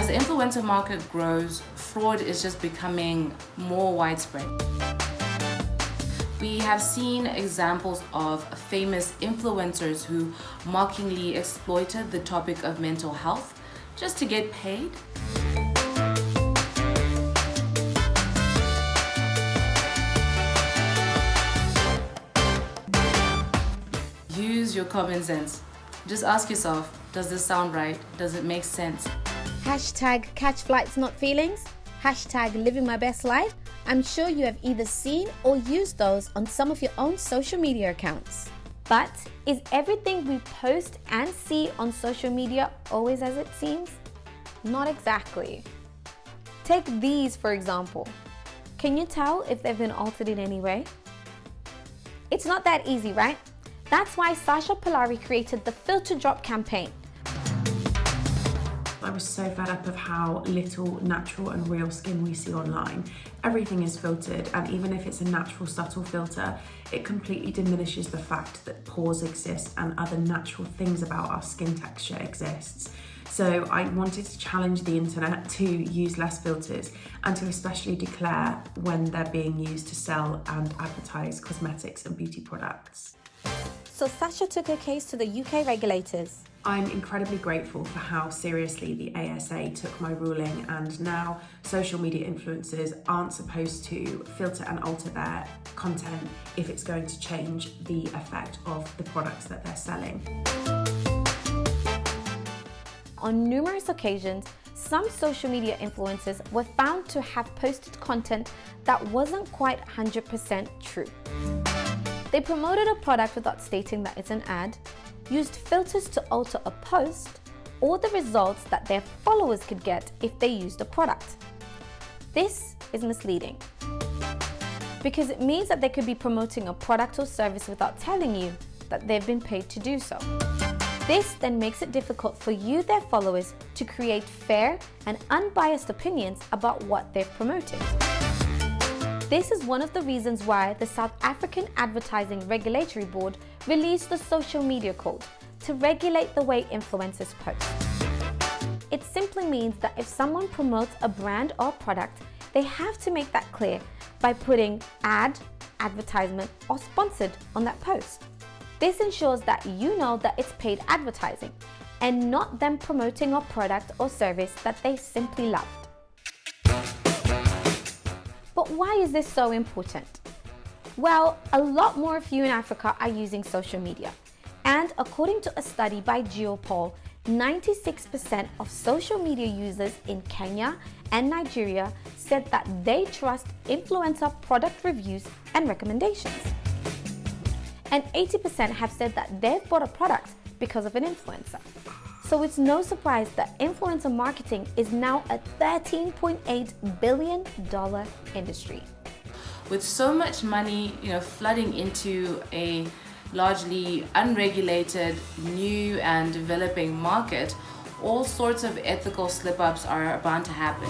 As the influencer market grows, fraud is just becoming more widespread. We have seen examples of famous influencers who mockingly exploited the topic of mental health just to get paid. Use your common sense. Just ask yourself, does this sound right? Does it make sense? Hashtag catch flights not feelings. Hashtag living my best life. I'm sure you have either seen or used those on some of your own social media accounts. But is everything we post and see on social media always as it seems? Not exactly. Take these for example. Can you tell if they've been altered in any way? It's not that easy, right? That's why Sasha Polari created the Filter Drop campaign. I was so fed up of how little natural and real skin we see online. Everything is filtered, and even if it's a natural subtle filter, it completely diminishes the fact that pores exist and other natural things about our skin texture exists. So I wanted to challenge the internet to use less filters and to especially declare when they're being used to sell and advertise cosmetics and beauty products. So Sasha took her case to the UK regulators. I'm incredibly grateful for how seriously the ASA took my ruling, and now social media influencers aren't supposed to filter and alter their content if it's going to change the effect of the products that they're selling. On numerous occasions, some social media influencers were found to have posted content that wasn't quite 100% true. They promoted a product without stating that it's an ad, used filters to alter a post, or the results that their followers could get if they used a product. This is misleading because it means that they could be promoting a product or service without telling you that they've been paid to do so. This then makes it difficult for you, their followers, to create fair and unbiased opinions about what they've promoted. This is one of the reasons why the South African Advertising Regulatory Board released the Social Media Code to regulate the way influencers post. It simply means that if someone promotes a brand or product, they have to make that clear by putting ad, advertisement, or sponsored on that post. This ensures that you know that it's paid advertising and not them promoting a product or service that they simply loved. But why is this so important? Well, a lot more of you in Africa are using social media. And according to a study by Geopol, 96% of social media users in Kenya and Nigeria said that they trust influencer product reviews and recommendations. And 80% have said that they've bought a product because of an influencer. So it's no surprise that influencer marketing is now a $13.8 billion industry. With so much money, flooding into a largely unregulated, new and developing market, all sorts of ethical slip-ups are bound to happen.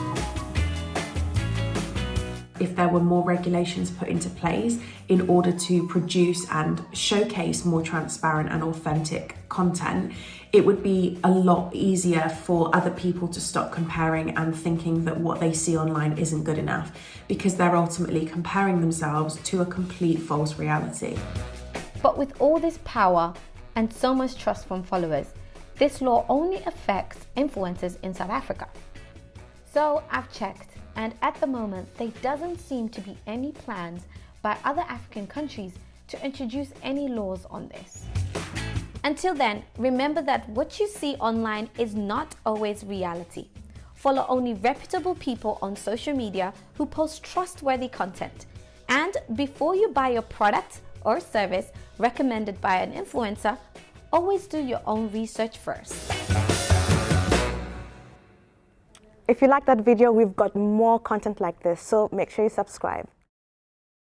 If there were more regulations put into place in order to produce and showcase more transparent and authentic content, it would be a lot easier for other people to stop comparing and thinking that what they see online isn't good enough, because they're ultimately comparing themselves to a complete false reality. But with all this power and so much trust from followers, this law only affects influencers in South Africa. So I've checked, and at the moment there doesn't seem to be any plans by other African countries to introduce any laws on this. Until then, remember that what you see online is not always reality. Follow only reputable people on social media who post trustworthy content. And before you buy a product or service recommended by an influencer, always do your own research first. If you like that video, we've got more content like this, so make sure you subscribe.